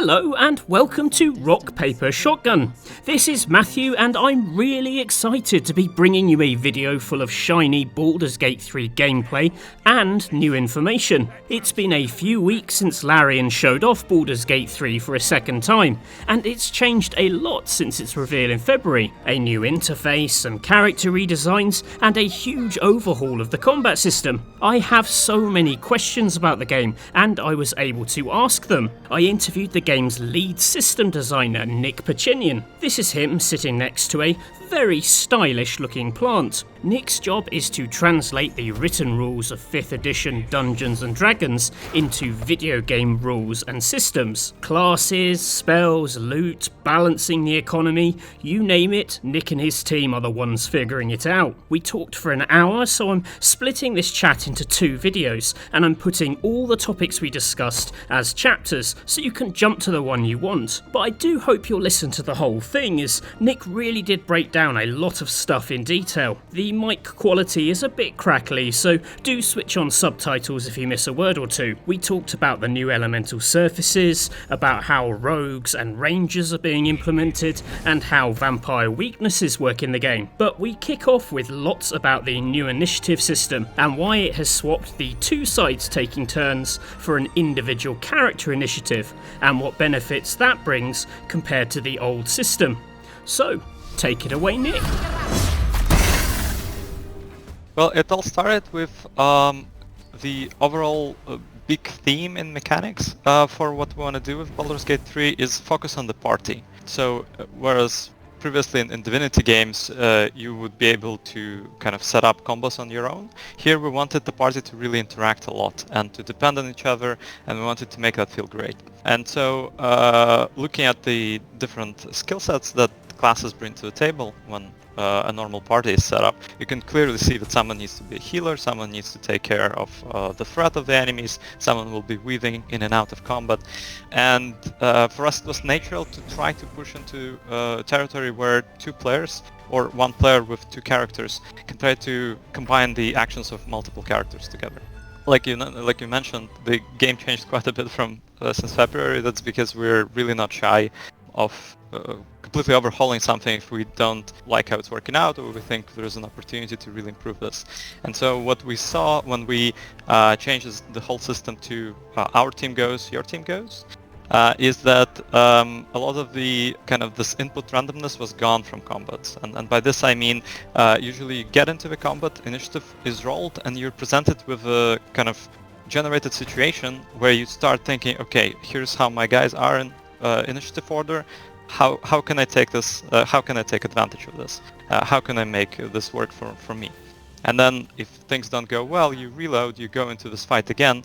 Hello and welcome to Rock Paper Shotgun. This is Matthew and I'm really excited to be bringing you a video full of shiny Baldur's Gate 3 gameplay and new information. It's been a few weeks since Larian showed off Baldur's Gate 3 for a second time, and it's changed a lot since its reveal in February. A new interface, some character redesigns, and a huge overhaul of the combat system. I have so many questions about the game, and I was able to ask them. I interviewed the game's lead system designer, Nick Pechenin. This is him sitting next to a very stylish looking plant. Nick's job is to translate the written rules of 5th edition Dungeons & Dragons into video game rules and systems. Classes, spells, loot, balancing the economy, you name it, Nick and his team are the ones figuring it out. We talked for an hour, so I'm splitting this chat into 2 videos, and I'm putting all the topics we discussed as chapters, so you can jump to the one you want. But I do hope you'll listen to the whole thing, as Nick really did break down a lot of stuff in detail. The mic quality is a bit crackly, so do switch on subtitles if you miss a word or two. We talked about the new elemental surfaces, about how rogues and rangers are being implemented, and how vampire weaknesses work in the game. But we kick off with lots about the new initiative system, and why it has swapped the 2 sides taking turns for an individual character initiative, and what benefits that brings compared to the old system. So, take it away, Nick. Well, it all started with the overall big theme in mechanics for what we want to do with Baldur's Gate 3 is focus on the party. So, whereas previously in Divinity games you would be able to kind of set up combos on your own, here we wanted the party to really interact a lot and to depend on each other, and we wanted to make that feel great. And so looking at the different skill sets that classes bring to the table when a normal party is set up, you can clearly see that someone needs to be a healer, someone needs to take care of the threat of the enemies, someone will be weaving in and out of combat. And for us it was natural to try to push into territory where 2 players or 1 player with 2 characters can try to combine the actions of multiple characters together. Like you mentioned, the game changed quite a bit from since February. That's because we're really not shy of completely overhauling something if we don't like how it's working out, or we think there's an opportunity to really improve this. And so what we saw when we changed the whole system to our team goes, your team goes, is that a lot of the kind of this input randomness was gone from combats. And by this I mean usually you get into the combat, initiative is rolled, and you're presented with a kind of generated situation where you start thinking, okay, here's how my guys are in initiative order. How can I take this? How can I take advantage of this? How can I make this work for me? And then if things don't go well, you reload, you go into this fight again.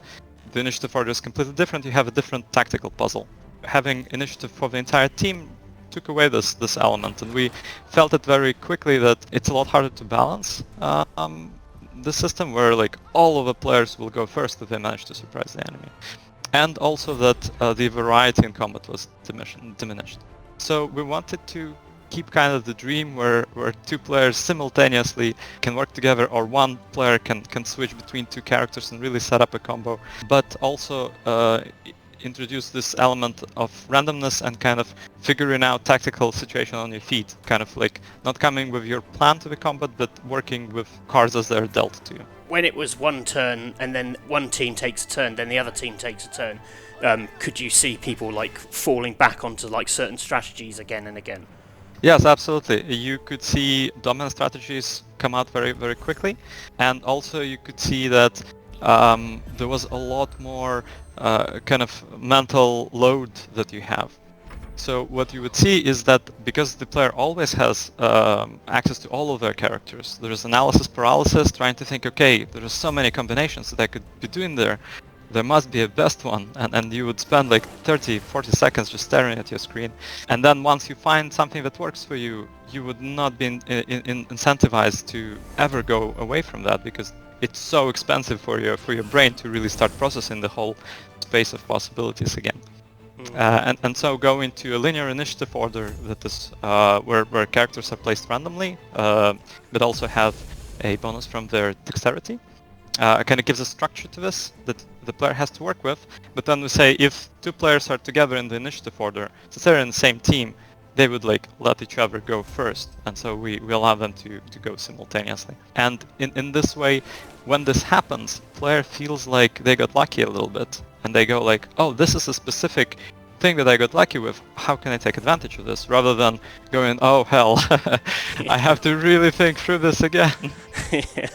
The initiative order is completely different. You have a different tactical puzzle. Having initiative for the entire team took away this element, and we felt it very quickly that it's a lot harder to balance the system where like all of the players will go first if they manage to surprise the enemy. And also that the variety in combat was diminished. So we wanted to keep kind of the dream where 2 players simultaneously can work together, or 1 player can switch between 2 characters and really set up a combo, but also introduce this element of randomness and kind of figuring out tactical situation on your feet, kind of like not coming with your plan to the combat, but working with cards as they're dealt to you. When it was 1 turn and then one team takes a turn, then the other team takes a turn, could you see people like falling back onto like certain strategies again and again? Yes, absolutely. You could see dominant strategies come out very, very quickly, and also you could see that there was a lot more kind of mental load that you have. So what you would see is that because the player always has access to all of their characters, there's analysis paralysis, trying to think, okay, there are so many combinations that I could be doing there. There must be a best one, and you would spend like 30-40 seconds just staring at your screen. And then once you find something that works for you, you would not be incentivized to ever go away from that, because it's so expensive for your brain to really start processing the whole space of possibilities again. And so going to a linear initiative order that is where characters are placed randomly, but also have a bonus from their dexterity, kind of gives a structure to this that the player has to work with. But then we say if two players are together in the initiative order, since they're in the same team, they would like let each other go first, and so we allow them to go simultaneously. And in this way, when this happens, player feels like they got lucky a little bit, and they go like, oh, this is a specific thing that I got lucky with, how can I take advantage of this, rather than going, oh hell, I have to really think through this again. Yeah.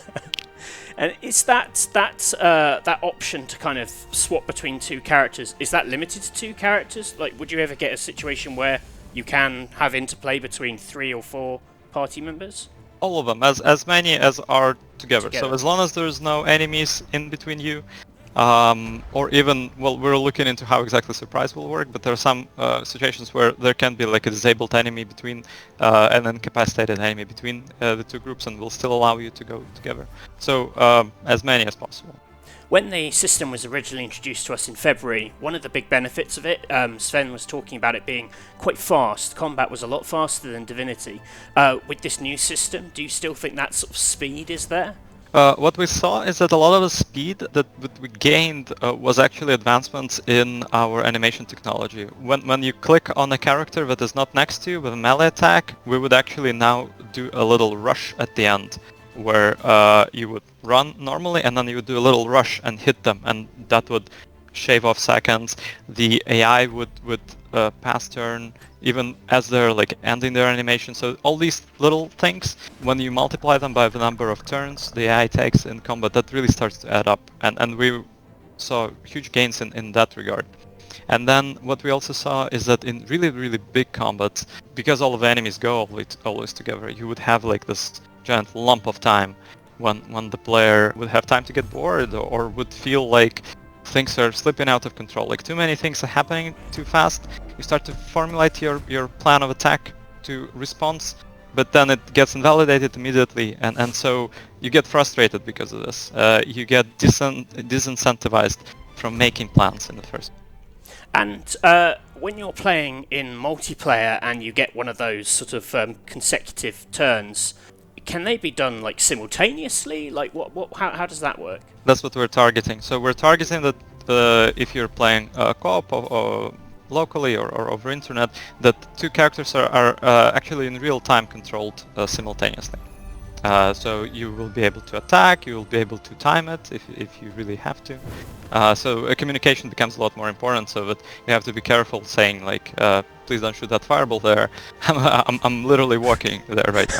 And is that option to kind of swap between two characters, is that limited to two characters? Like, would you ever get a situation where you can have interplay between 3 or 4 party members? All of them, as many as are together. So as long as there's no enemies in between you, or even, well, we're looking into how exactly surprise will work, but there are some situations where there can be like a disabled enemy between, an incapacitated enemy between the two groups, and will still allow you to go together. So as many as possible. When the system was originally introduced to us in February, one of the big benefits of it, Sven was talking about it being quite fast. Combat was a lot faster than Divinity. With this new system, do you still think that sort of speed is there? What we saw is that a lot of the speed that we gained was actually advancements in our animation technology. When you click on a character that is not next to you with a melee attack, we would actually now do a little rush at the end, where you would run normally and then you would do a little rush and hit them, and that would shave off seconds. The AI would pass turn even as they're like ending their animation. So all these little things, when you multiply them by the number of turns the AI takes in combat, that really starts to add up, and we saw huge gains in that regard. And then what we also saw is that in really, really big combats, because all of the enemies go always together, you would have like this giant lump of time when the player would have time to get bored, or would feel like things are slipping out of control, like too many things are happening too fast. You start to formulate your plan of attack to response, but then it gets invalidated immediately, and so you get frustrated because of this. You get disincentivized from making plans in the first. And when you're playing in multiplayer and you get one of those sort of consecutive turns, can they be done like simultaneously? Like how does that work? That's what we're targeting. So we're targeting that if you're playing co-op or locally or over internet, that two characters are actually in real time controlled simultaneously. So you will be able to attack, you will be able to time it if you really have to. So communication becomes a lot more important, so that you have to be careful saying like, please don't shoot that fireball there. I'm literally walking there right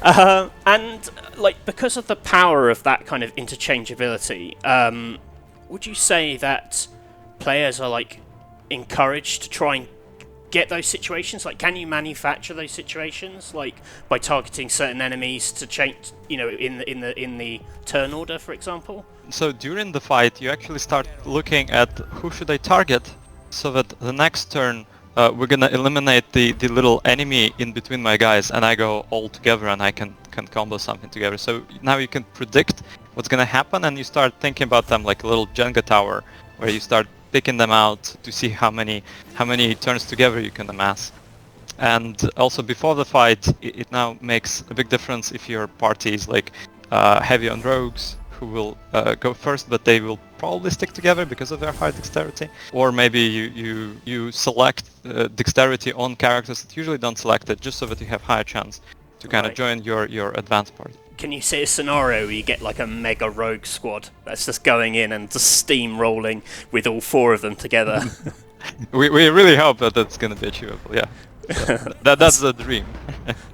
now. And like, because of the power of that kind of interchangeability, would you say that players are like encouraged to try and get those situations? Like, can you manufacture those situations, like by targeting certain enemies to change, you know, in the turn order, for example? So during the fight, you actually start looking at who should I target, so that the next turn we're gonna eliminate the little enemy in between my guys, and I go all together and I can combo something together. So now you can predict what's gonna happen, and you start thinking about them like a little Jenga tower, where you start picking them out to see how many turns together you can amass. And also before the fight, it now makes a big difference if your party is like heavy on rogues, who will go first, but they will probably stick together because of their high dexterity. Or maybe you select dexterity on characters that usually don't select it, just so that you have higher chance to kind of join your advanced party. Can you see a scenario where you get like a mega rogue squad that's just going in and just steamrolling with all 4 of them together? we really hope that that's going to be achievable, yeah. That's the dream.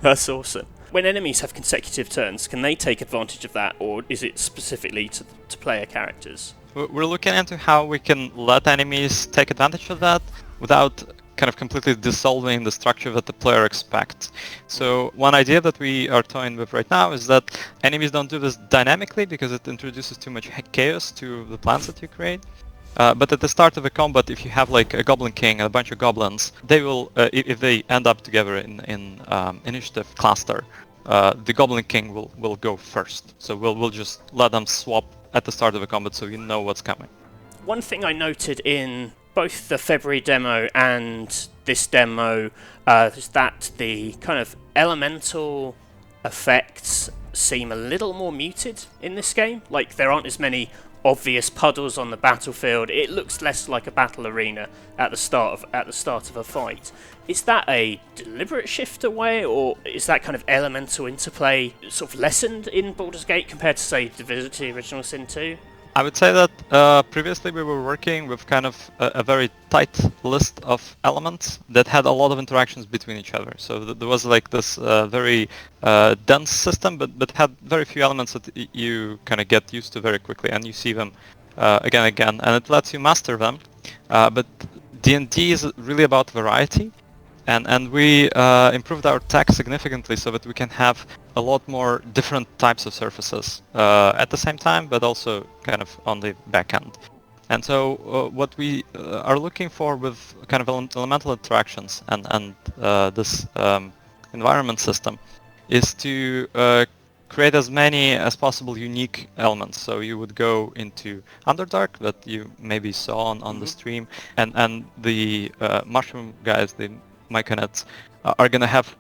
That's awesome. When enemies have consecutive turns, can they take advantage of that, or is it specifically to player characters? We're looking into how we can let enemies take advantage of that without kind of completely dissolving the structure that the player expects. So one idea that we are toying with right now is that enemies don't do this dynamically, because it introduces too much chaos to the plans that you create. But at the start of a combat, if you have like a Goblin King and a bunch of goblins, they will, if they end up together in initiative cluster, the Goblin King will go first. So we'll just let them swap at the start of a combat, so you know what's coming. One thing I noted in both the February demo and this demo is that the kind of elemental effects seem a little more muted in this game. Like, there aren't as many obvious puddles on the battlefield. It looks less like a battle arena at the start of a fight. Is that a deliberate shift away, or is that kind of elemental interplay sort of lessened in Baldur's Gate compared to, say, Divinity Original Sin 2? I would say that previously we were working with kind of a very tight list of elements that had a lot of interactions between each other. So there was like this very dense system, but had very few elements that you kind of get used to very quickly, and you see them again and again, and it lets you master them. But D&D is really about variety. And we improved our tech significantly so that we can have a lot more different types of surfaces at the same time, but also kind of on the back end. And so what we are looking for with kind of elemental interactions and this environment system is to create as many as possible unique elements. So you would go into Underdark that you maybe saw on the stream, and the mushroom guys, the Myconets, are going to have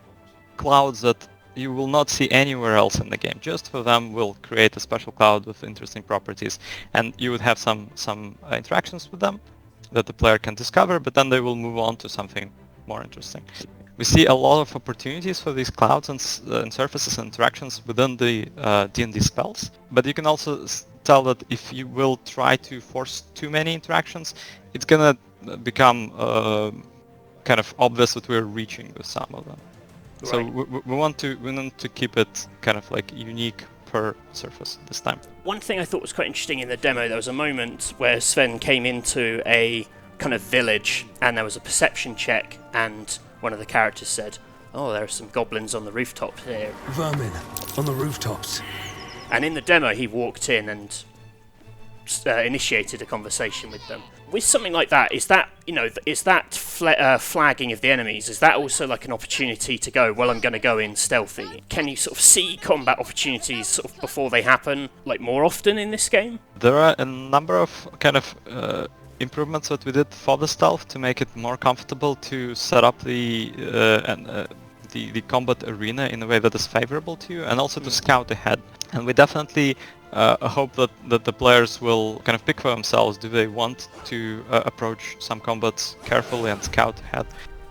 clouds that you will not see anywhere else in the game. Just for them, we'll create a special cloud with interesting properties, and you would have some interactions with them that the player can discover, but then they will move on to something more interesting. We see a lot of opportunities for these clouds and surfaces and interactions within the D&D spells, but you can also tell that if you will try to force too many interactions, it's going to become kind of obvious that we're reaching with some of them. Right. So we want to keep it kind of like unique per surface this time. One thing I thought was quite interesting in the demo, there was a moment where Sven came into a kind of village and there was a perception check, and one of the characters said, "Oh, there are some goblins on the rooftops here." Vermin on the rooftops. And in the demo he walked in and initiated a conversation with them. With something like that, is that flagging of the enemies, is that also like an opportunity to go, well, I'm going to go in stealthy? Can you sort of see combat opportunities sort of before they happen, like more often in this game? There are a number of kind of improvements that we did for the stealth to make it more comfortable to set up the combat arena in a way that is favorable to you, and also to scout ahead. And we definitely hope that the players will kind of pick for themselves, do they want to approach some combats carefully and scout ahead,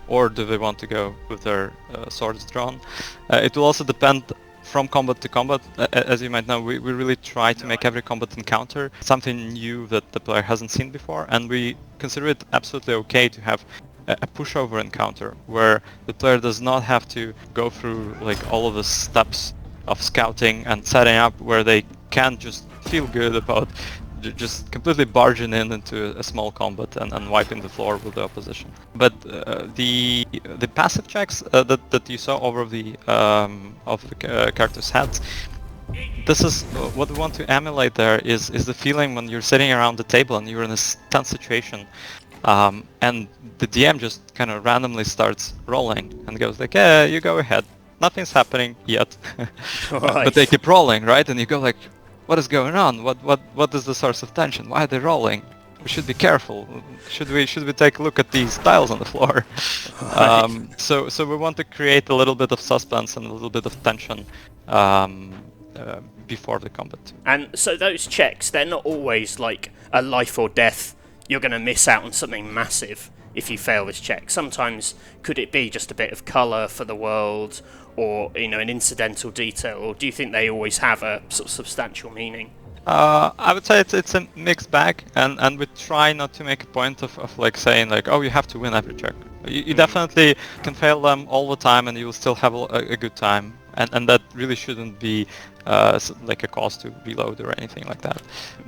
or do they want to go with their swords drawn? It will also depend from combat to combat. As you might know, we really try to make every combat encounter something new that the player hasn't seen before, and we consider it absolutely okay to have a pushover encounter where the player does not have to go through like all of the steps of scouting and setting up, where they can just feel good about just completely barging into a small combat and wiping the floor with the opposition. But the passive checks that you saw over the characters' heads, this is what we want to emulate. There is the feeling when you're sitting around the table and you're in a tense situation, and the DM just kind of randomly starts rolling and goes like, "Yeah, you go ahead. Nothing's happening yet." Right. But they keep rolling, right? And you go like, "What is going on? What is the source of tension? Why are they rolling? We should be careful. Should we take a look at these tiles on the floor?" Right. So we want to create a little bit of suspense and a little bit of tension before the combat. And so those checks, they're not always like a life or death. You're going to miss out on something massive if you fail this check. Sometimes could it be just a bit of colour for the world, or an incidental detail, or do you think they always have a sort of substantial meaning? I would say it's a mixed bag, and we try not to make a point of like saying like, "Oh, you have to win every check." You definitely can fail them all the time, and you will still have a good time, and that really shouldn't be like a cause to reload or anything like that.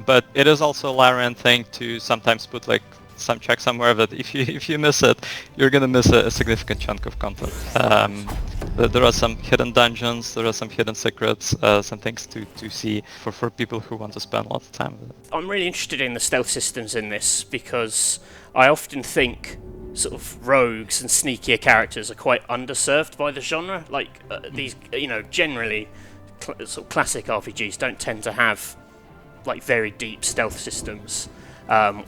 But it is also a Larian thing to sometimes put like some check somewhere that if you miss it, you're gonna miss a significant chunk of content. There are some hidden dungeons, there are some hidden secrets, some things to see for people who want to spend a lot of time with it. I'm really interested in the stealth systems in this, because I often think sort of rogues and sneakier characters are quite underserved by the genre. Like these, generally sort of classic RPGs don't tend to have like very deep stealth systems.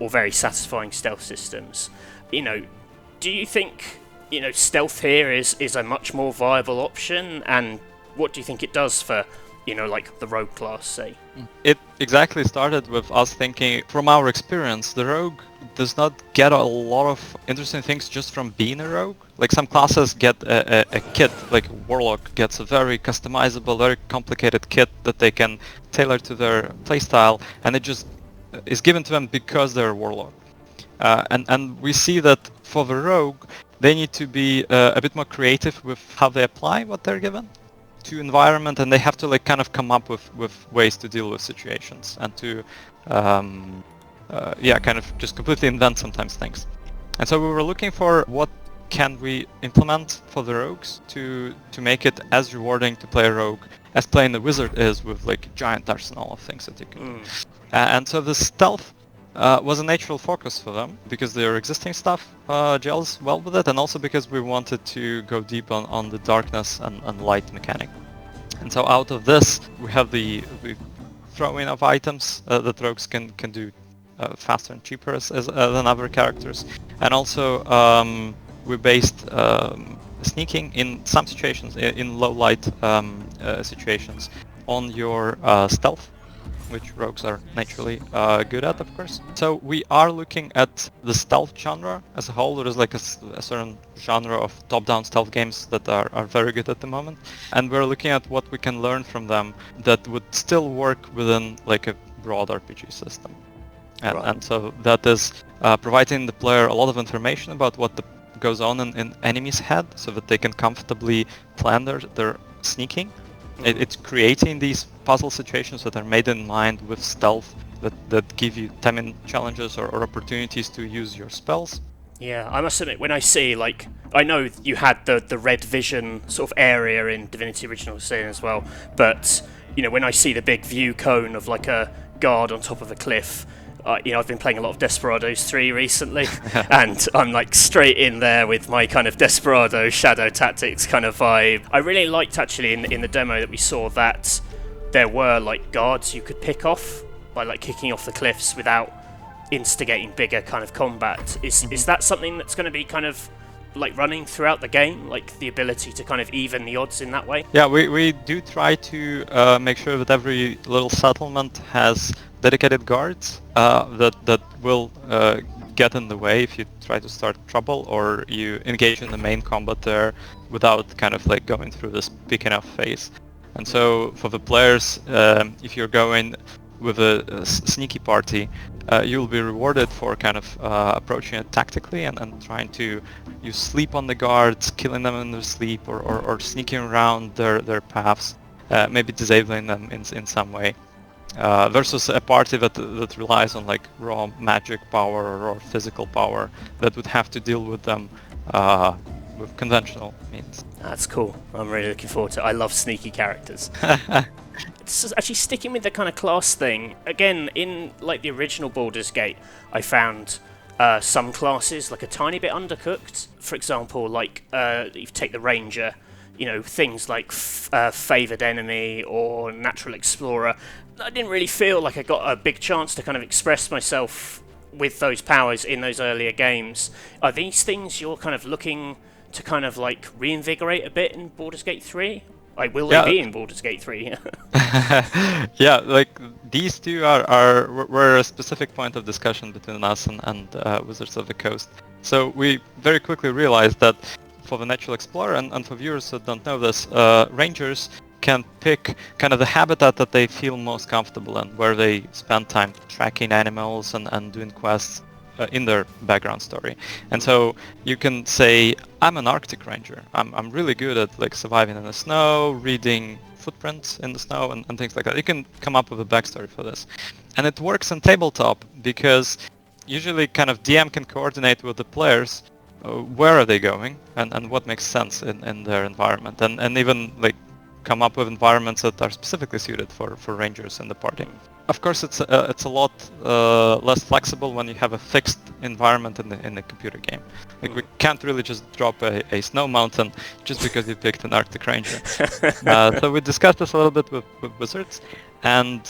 Or very satisfying stealth systems. Do you think stealth here is a much more viable option, and what do you think it does for like the rogue class, say? It exactly started with us thinking, from our experience, the rogue does not get a lot of interesting things just from being a rogue. Like some classes get a kit, like Warlock gets a very customizable, very complicated kit that they can tailor to their playstyle, and it just is given to them because they're Warlock. And we see that for the rogue, they need to be a bit more creative with how they apply what they're given to environment, and they have to like kind of come up with ways to deal with situations and to kind of just completely invent sometimes things. And so we were looking for what can we implement for the rogues to make it as rewarding to play a rogue as playing the wizard is, with like a giant arsenal of things that you can do. And so the stealth was a natural focus for them because their existing stuff gels well with it, and also because we wanted to go deep on the darkness and light mechanic. And so out of this, we have the throwing of items that rogues can do faster and cheaper than other characters. And also we based sneaking in some situations, in low light situations, on your stealth, which rogues are naturally good at, of course. So we are looking at the stealth genre as a whole. There is like a certain genre of top-down stealth games that are very good at the moment, and we're looking at what we can learn from them that would still work within like a broad RPG system. And so that is providing the player a lot of information about what goes on in enemies' head, so that they can comfortably plan their sneaking. It's creating these puzzle situations that are made in mind with stealth that give you timing challenges or opportunities to use your spells. Yeah, I must admit, when I see, like, I know you had the red vision sort of area in Divinity Original Sin as well, but, when I see the big view cone of, like, a guard on top of a cliff, I've been playing a lot of Desperados 3 recently, and I'm like straight in there with my kind of Desperado Shadow Tactics kind of vibe. I really liked actually in the demo that we saw that there were like guards you could pick off by like kicking off the cliffs without instigating bigger kind of combat. Is that something that's going to be kind of like running throughout the game, like the ability to kind of even the odds in that way? Yeah, we do try to make sure that every little settlement has dedicated guards that will get in the way if you try to start trouble or you engage in the main combat there without kind of like going through this pick enough phase. And so for the players, if you're going with a sneaky party, you'll be rewarded for kind of approaching it tactically and trying to use sleep on the guards, killing them in their sleep, or sneaking around their paths, maybe disabling them in some way. Versus a party that relies on like raw magic power or physical power that would have to deal with them with conventional means. That's cool. I'm really looking forward to it. I love sneaky characters. It's actually sticking with the kind of class thing. Again, in like the original Baldur's Gate, I found some classes like a tiny bit undercooked. For example, like you take the Ranger, things like favoured enemy or natural explorer. I didn't really feel like I got a big chance to kind of express myself with those powers in those earlier games. Are these things you're kind of looking to kind of like reinvigorate a bit in Baldur's Gate 3? Like, will they be in Baldur's Gate 3? Yeah, like these two were a specific point of discussion between us and Wizards of the Coast. So we very quickly realized that for the Natural Explorer and for viewers that don't know this, Rangers can pick kind of the habitat that they feel most comfortable in, where they spend time tracking animals and doing quests in their background story. And so you can say, I'm an Arctic Ranger. I'm really good at like surviving in the snow, reading footprints in the snow and things like that. You can come up with a backstory for this. And it works in tabletop because usually kind of DM can coordinate with the players where are they going and what makes sense in their environment, and even like come up with environments that are specifically suited for Rangers in the party. Of course, it's a lot less flexible when you have a fixed environment in the computer game. Like we can't really just drop a snow mountain just because you picked an Arctic Ranger. So we discussed this a little bit with Wizards, and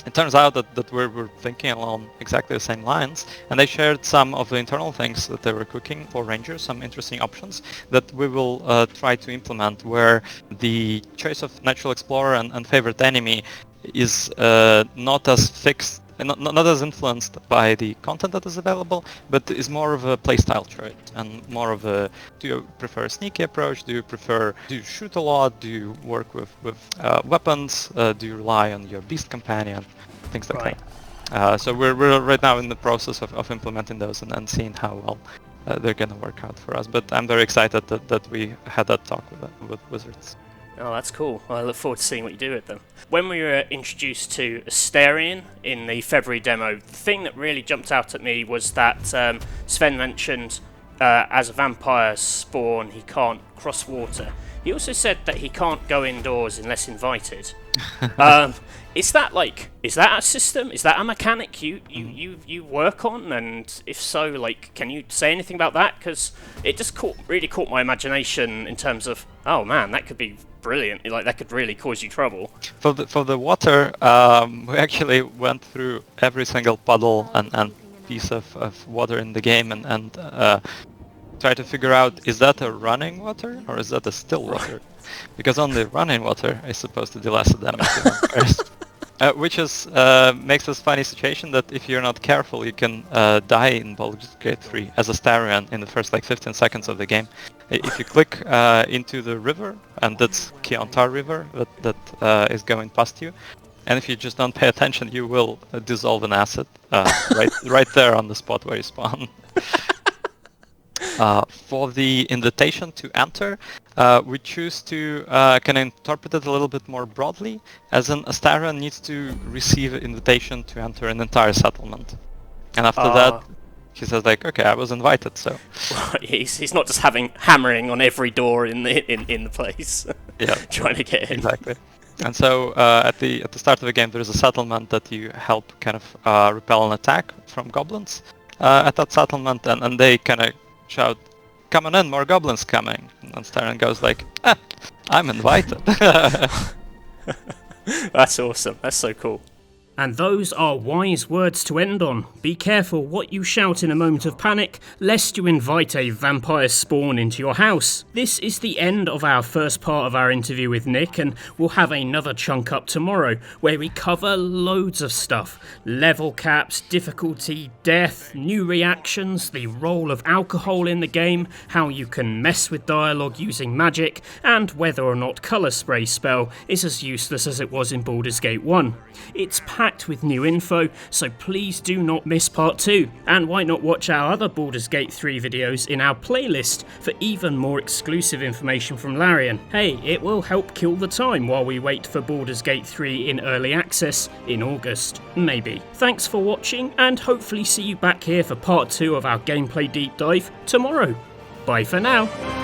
it turns out that we're thinking along exactly the same lines, and they shared some of the internal things that they were cooking for Rangers, some interesting options that we will try to implement, where the choice of natural explorer and favorite enemy is not as fixed, not as influenced by the content that is available, but is more of a playstyle choice and more of a, do you prefer a sneaky approach, do you shoot a lot, do you work with weapons, do you rely on your beast companion, things like that. So we're right now in the process of implementing those and seeing how well they're going to work out for us. But I'm very excited that we had that talk with Wizards. Oh, that's cool. I look forward to seeing what you do with them. When we were introduced to Astarion in the February demo, the thing that really jumped out at me was that Sven mentioned as a vampire spawn, he can't cross water. He also said that he can't go indoors unless invited. Is that a system? Is that a mechanic you work on? And if so, like, can you say anything about that? Because it just really caught my imagination in terms of, oh man, that could be brilliant. Like, that could really cause you trouble. For the water, we actually went through every single puddle and piece of water in the game and try to figure out, is that a running water or is that a still water? Because only running water is supposed to do less damage to vampires. Which is makes this funny situation that if you're not careful, you can die in Baldur's Gate 3 as Astarion in the first 15 seconds of the game. If you click into the river, and that's Kiontar River that is going past you, and if you just don't pay attention, you will dissolve an acid right there on the spot where you spawn. For the invitation to enter, we choose to kind of interpret it a little bit more broadly, as an Astarion needs to receive an invitation to enter an entire settlement. And after that, he says like, okay, I was invited, so... He's not just hammering on every door in the place, yeah, trying to get in. Exactly. And so at the start of the game, there is a settlement that you help kind of repel an attack from goblins at that settlement, and they kind of shout, "Come on in, more goblins coming." And Astarion goes like, I'm invited. That's awesome. That's so cool. And those are wise words to end on. Be careful what you shout in a moment of panic, lest you invite a vampire spawn into your house. This is the end of our first part of our interview with Nick, and we'll have another chunk up tomorrow, where we cover loads of stuff. Level caps, difficulty, death, new reactions, the role of alcohol in the game, how you can mess with dialogue using magic, and whether or not colour spray spell is as useless as it was in Baldur's Gate 1. It's packed with new info, so please do not miss part 2. And why not watch our other Baldur's Gate 3 videos in our playlist for even more exclusive information from Larian. Hey, it will help kill the time while we wait for Baldur's Gate 3 in early access in August. Maybe. Thanks for watching, and hopefully see you back here for part 2 of our gameplay deep dive tomorrow. Bye for now.